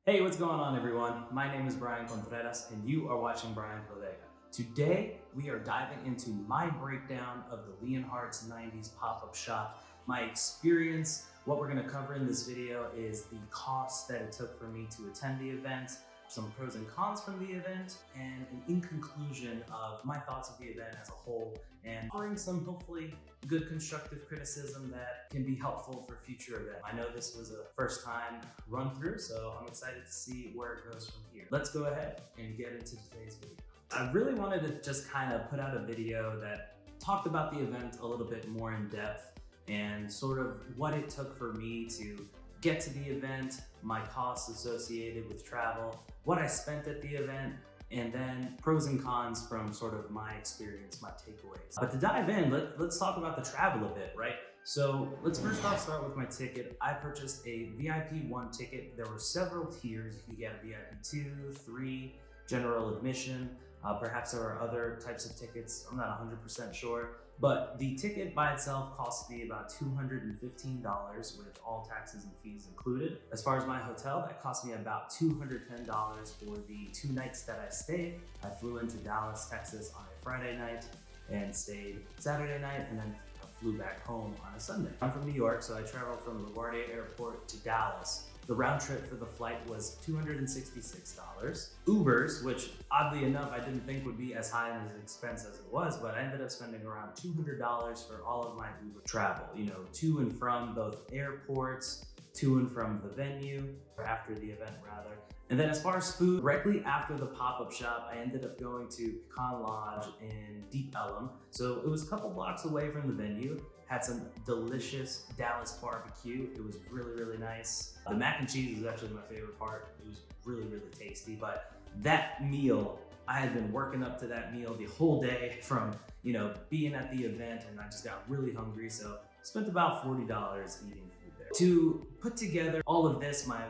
Hey, what's going on everyone? My name is Brian Contreras and you are watching Brian's Bodega. Today, we are diving into my breakdown of the LeonHart's 90s pop-up shop, my experience. What we're gonna cover in this video is the cost that it took for me to attend the event, some pros and cons from the event, and in conclusion of my thoughts of the event as a whole, and offering some hopefully good constructive criticism that can be helpful for future events. I know this was a first time run through, so I'm excited to see where it goes from here. Let's go ahead and get into today's video. I really wanted to just kind of put out a video that talked about the event a little bit more in depth and sort of what it took for me to get to the event, my costs associated with travel, what I spent at the event, and then pros and cons from sort of my experience, my takeaways. But to dive in, let's talk about the travel a bit, right? So let's first off start with my ticket. I purchased a VIP 1 ticket. There were several tiers. You could get a VIP 2, 3, general admission. Perhaps there are other types of tickets. I'm not 100% sure. But the ticket by itself cost me about $215 with all taxes and fees included. As far as my hotel, that cost me about $210 for the 2 nights that I stayed. I flew into Dallas, Texas on a Friday night and stayed Saturday night, and then flew back home on a Sunday. I'm from New York, so I traveled from LaGuardia Airport to Dallas. The round trip for the flight was $266. Ubers, which oddly enough, I didn't think would be as high as expense as it was, but I ended up spending around $200 for all of my Uber travel, to and from both airports, to and from the venue, or after the event rather. And then as far as food, directly after the pop-up shop, I ended up going to Con Lodge in Deep Ellum. So it was a couple blocks away from the venue. Had some delicious Dallas barbecue. It was really, really nice. The mac and cheese was actually my favorite part. It was really, really tasty. But that meal, I had been working up to that meal the whole day from, being at the event, and I just got really hungry. So spent about $40 eating food there. To put together all of this, my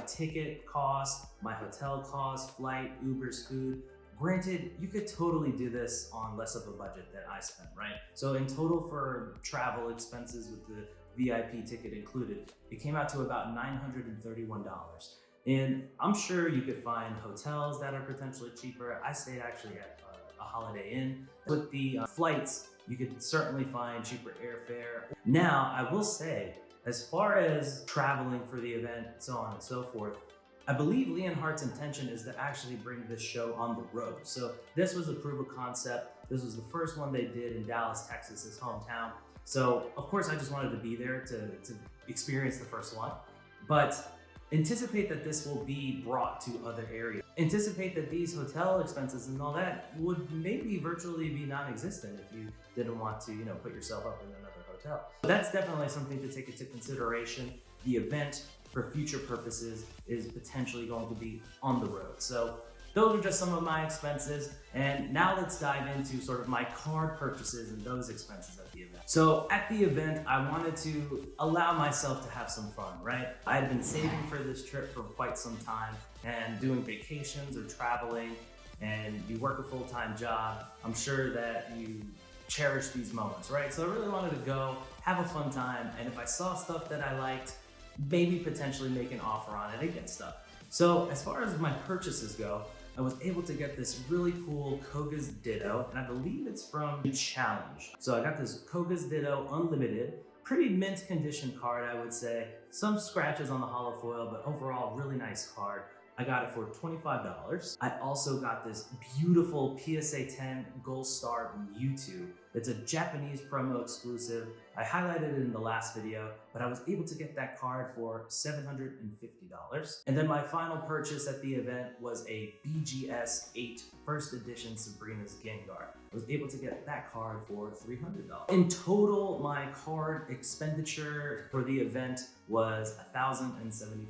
ticket cost, my hotel cost, flight, Uber's, food, granted, you could totally do this on less of a budget than I spent, right? So in total for travel expenses with the VIP ticket included, it came out to about $931. And I'm sure you could find hotels that are potentially cheaper. I stayed actually at a Holiday Inn. With the flights, you could certainly find cheaper airfare. Now, I will say, as far as traveling for the event, so on and so forth, I believe LeonHart's intention is to actually bring this show on the road. So this was a proof of concept. This was the first one they did in Dallas, Texas, his hometown. So of course I just wanted to be there to experience the first one, but anticipate that this will be brought to other areas. Anticipate that these hotel expenses and all that would maybe virtually be non-existent if you didn't want to, put yourself up in another hotel. So that's definitely something to take into consideration. The event, for future purposes, is potentially going to be on the road. So those are just some of my expenses. And now let's dive into sort of my card purchases and those expenses at the event. So at the event, I wanted to allow myself to have some fun, right? I had been saving for this trip for quite some time and doing vacations or traveling, and you work a full-time job. I'm sure that you cherish these moments, right? So I really wanted to go, have a fun time, and if I saw stuff that I liked, maybe potentially make an offer on it and get stuff. So as far as my purchases go, I was able to get this really cool Koga's Ditto, and I believe it's from Challenge. So I got this Koga's Ditto Unlimited, pretty mint condition card, I would say. Some scratches on the hollow foil, but overall really nice card. I got it for $25. I also got this beautiful PSA 10 Gold Star Mewtwo. It's a Japanese promo exclusive. I highlighted it in the last video, but I was able to get that card for $750. And then my final purchase at the event was a BGS 8 first edition Sabrina's Gengar. I was able to get that card for $300. In total, my card expenditure for the event was $1,075.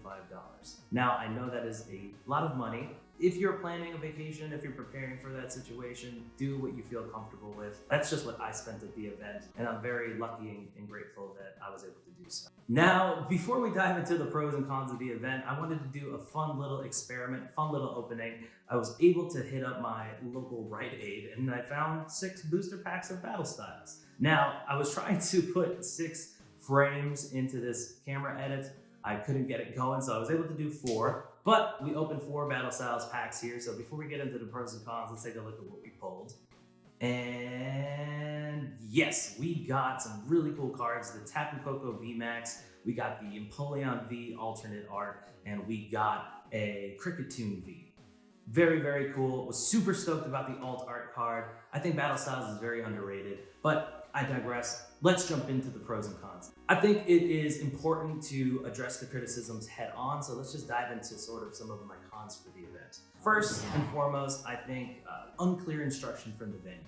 Now, I know that is a lot of money. If you're planning a vacation, if you're preparing for that situation, do what you feel comfortable with. That's just what I spent at the event, and I'm very lucky and grateful that I was able to do so. Now, before we dive into the pros and cons of the event, I wanted to do a fun little experiment, fun little opening. I was able to hit up my local Rite Aid, and I found 6 booster packs of Battle Styles. Now, I was trying to put 6 frames into this camera edit. I couldn't get it going, so I was able to do 4. But we opened 4 Battle Styles packs here. So before we get into the pros and cons, let's take a look at what we pulled. And yes, we got some really cool cards. The Tapu Koko VMAX, we got the Empoleon V alternate art, and we got a Cricketune V. Very, very cool. Was super stoked about the alt art card. I think Battle Styles is very underrated, but I digress. Let's jump into the pros and cons. I think it is important to address the criticisms head on, so let's just dive into sort of some of my cons for the event. First and foremost, I think unclear instruction from the venue.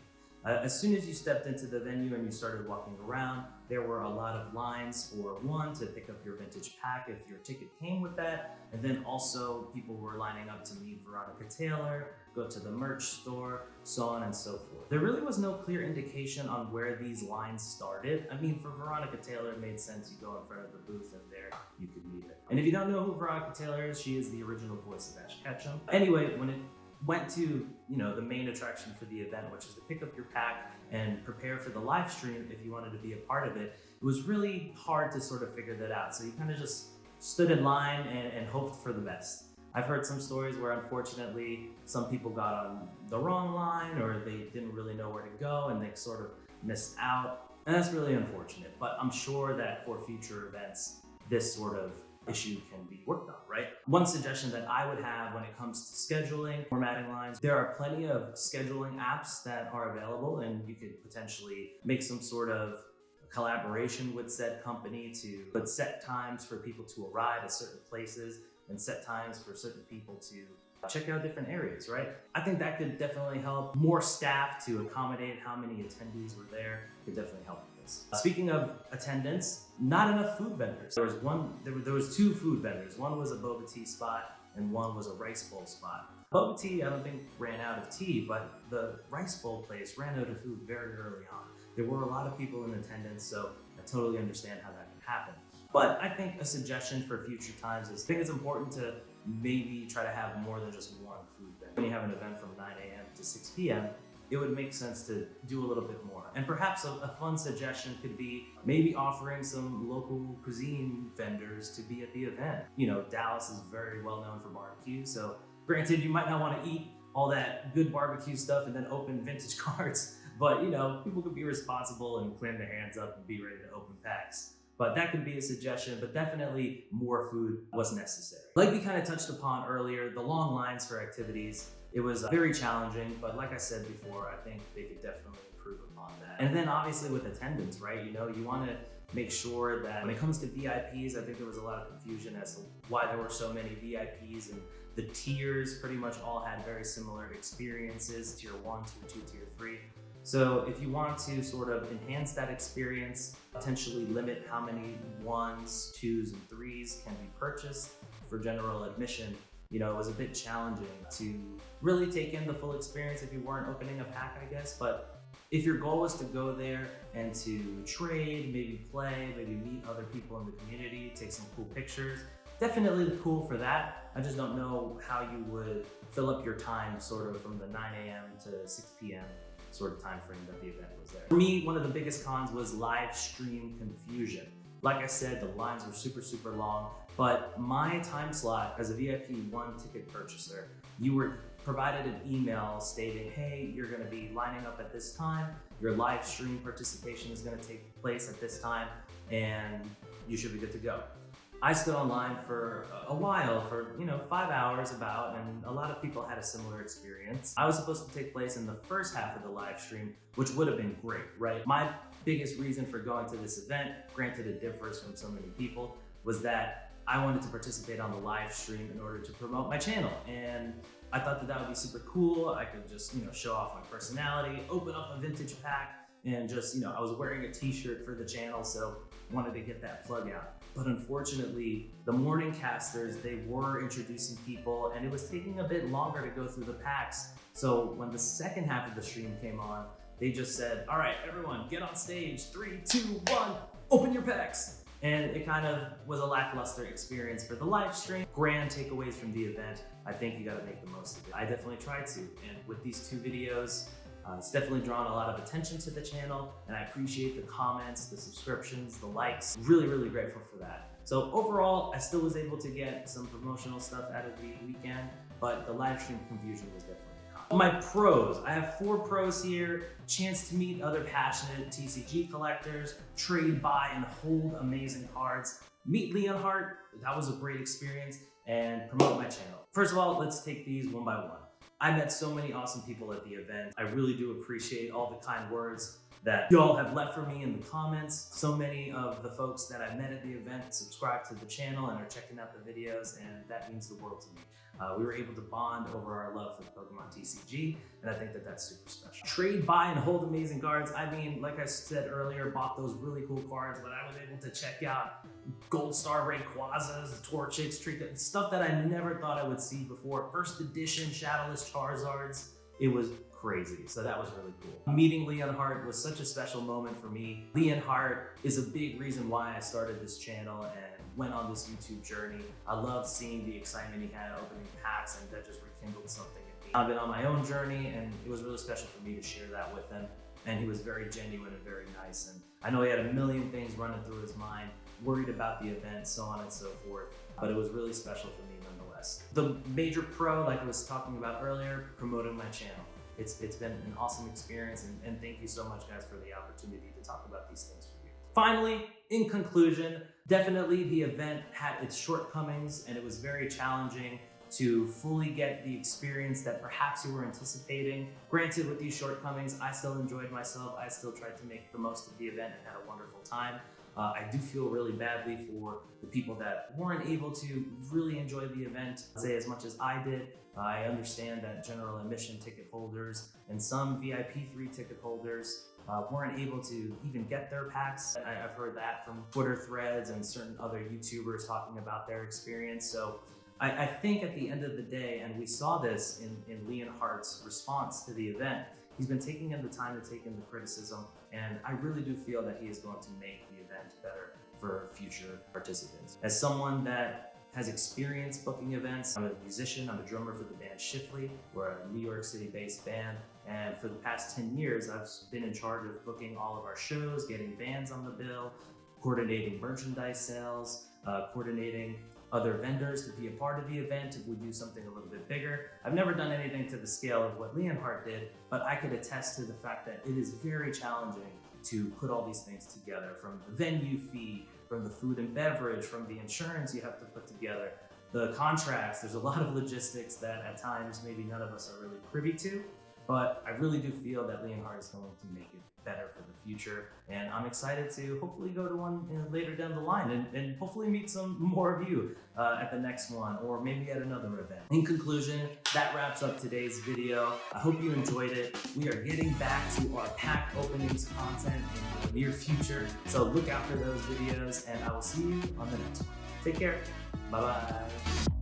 As soon as you stepped into the venue and you started walking around, there were a lot of lines for one, to pick up your vintage pack if your ticket came with that, and then also people were lining up to meet Veronica Taylor, go to the merch store, so on and so forth. There really was no clear indication on where these lines started. I mean, for Veronica Taylor, it made sense. You go in front of the booth and there you could meet her. And if you don't know who Veronica Taylor is, she is the original voice of Ash Ketchum. Anyway, when it went to, the main attraction for the event, which is to pick up your pack and prepare for the live stream if you wanted to be a part of it, it was really hard to sort of figure that out. So you kind of just stood in line and hoped for the best. I've heard some stories where unfortunately some people got on the wrong line, or they didn't really know where to go and they sort of missed out. And that's really unfortunate, but I'm sure that for future events, this sort of issue can be worked on, right? One suggestion that I would have when it comes to scheduling, formatting lines, there are plenty of scheduling apps that are available, and you could potentially make some sort of collaboration with said company to put set times for people to arrive at certain places and set times for certain people to check out different areas, right? I think that could definitely help. More staff to accommodate how many attendees were there could definitely help with this. Speaking of attendance, not enough food vendors. There was 2 food vendors. One was a boba tea spot and one was a rice bowl spot. Boba tea, I don't think ran out of tea, but the rice bowl place ran out of food very early on. There were a lot of people in attendance, so I totally understand how that can happen. But I think a suggestion for future times is, I think it's important to maybe try to have more than just one food vendor. When you have an event from 9 a.m. to 6 p.m., it would make sense to do a little bit more. And perhaps a fun suggestion could be maybe offering some local cuisine vendors to be at the event. Dallas is very well known for barbecue, so granted, you might not want to eat all that good barbecue stuff and then open vintage cards, but people could be responsible and clean their hands up and be ready to open packs. But that could be a suggestion, but definitely more food was necessary. Like we kind of touched upon earlier, the long lines for activities, it was very challenging, but like I said before, I think they could definitely improve upon that. And then obviously with attendance, right? You want to make sure that when it comes to VIPs, I think there was a lot of confusion as to why there were so many VIPs, and the tiers pretty much all had very similar experiences, tier 1, tier 2, tier 3. So if you want to sort of enhance that experience, potentially limit how many 1s, 2s, and 3s can be purchased for general admission, it was a bit challenging to really take in the full experience if you weren't opening a pack, I guess. But if your goal was to go there and to trade, maybe play, maybe meet other people in the community, take some cool pictures, definitely cool for that. I just don't know how you would fill up your time sort of from the 9 a.m. to 6 p.m. sort of time frame that the event was there. For me, one of the biggest cons was live stream confusion. Like I said, the lines were super, super long, but my time slot as a VIP 1 ticket purchaser, you were provided an email stating, hey, you're gonna be lining up at this time, your live stream participation is gonna take place at this time, and you should be good to go. I stood online for a while, for 5 hours about, and a lot of people had a similar experience. I was supposed to take place in the first half of the live stream, which would have been great, right? My biggest reason for going to this event, granted it differs from so many people, was that I wanted to participate on the live stream in order to promote my channel. And I thought that would be super cool. I could just, show off my personality, open up a vintage pack, and just, I was wearing a t-shirt for the channel, so wanted to get that plug out. But unfortunately, the morning casters, they were introducing people, and it was taking a bit longer to go through the packs. So when the second half of the stream came on, they just said, all right, everyone, get on stage, 3, 2, 1, open your packs. And it kind of was a lackluster experience for the live stream. Grand takeaways from the event, I think you gotta make the most of it. I definitely tried to, and with these 2 videos, it's definitely drawn a lot of attention to the channel, and I appreciate the comments, the subscriptions, the likes. Really, really grateful for that. So overall, I still was able to get some promotional stuff out of the weekend, but the live stream confusion was definitely common. My pros, I have 4 pros here: chance to meet other passionate TCG collectors, trade, buy, and hold amazing cards, meet LeonHart, that was a great experience, and promote my channel. First of all, let's take these one by one. I met so many awesome people at the event. I really do appreciate all the kind words that you all have left for me in the comments. So many of the folks that I met at the event subscribe to the channel and are checking out the videos, and that means the world to me. We were able to bond over our love for the Pokemon TCG, and I think that that's super special. Trade, buy, and hold amazing cards. I mean, like I said earlier, bought those really cool cards, but I was able to check out Gold Star Rayquazas, Torchics, Trica, stuff that I never thought I would see before. First edition Shadowless Charizards. It was crazy, so that was really cool. Meeting LeonHart was such a special moment for me. LeonHart is a big reason why I started this channel and went on this YouTube journey. I loved seeing the excitement he had opening packs, and that just rekindled something in me. I've been on my own journey, and it was really special for me to share that with him. And he was very genuine and very nice. And I know he had a million things running through his mind, worried about the event, so on and so forth. But it was really special for me nonetheless. The major pro, like I was talking about earlier, promoting my channel. It's been an awesome experience, and thank you so much, guys, for the opportunity to talk about these things with you. Finally, in conclusion, definitely the event had its shortcomings, and it was very challenging to fully get the experience that perhaps you were anticipating. Granted, with these shortcomings, I still enjoyed myself. I still tried to make the most of the event and had a wonderful time. I do feel really badly for the people that weren't able to really enjoy the event, say, as much as I did. I understand that general admission ticket holders and some VIP 3 ticket holders weren't able to even get their packs. I've heard that from Twitter threads and certain other YouTubers talking about their experience. So I think at the end of the day, and we saw this in LeonHart's response to the event, he's been taking in the time to take in the criticism, and I really do feel that he is going to make the event better for future participants. As someone that has experience booking events, I'm a musician, I'm a drummer for the band Shiffley. We're a New York City-based band, and for the past 10 years, I've been in charge of booking all of our shows, getting bands on the bill, coordinating merchandise sales, coordinating other vendors to be a part of the event if we do something a little bit bigger. I've never done anything to the scale of what LeonHart did, but I could attest to the fact that it is very challenging to put all these things together, from the venue fee, from the food and beverage, from the insurance you have to put together, the contracts. There's a lot of logistics that at times maybe none of us are really privy to, but I really do feel that LeonHart is going to make it better for the future, and I'm excited to hopefully go to one later down the line and hopefully meet some more of you at the next one, or maybe at another event. In conclusion, that wraps up today's video. I hope you enjoyed it. We are getting back to our pack openings content in the near future, so look out for those videos, and I will see you on the next one. Take care. Bye-bye.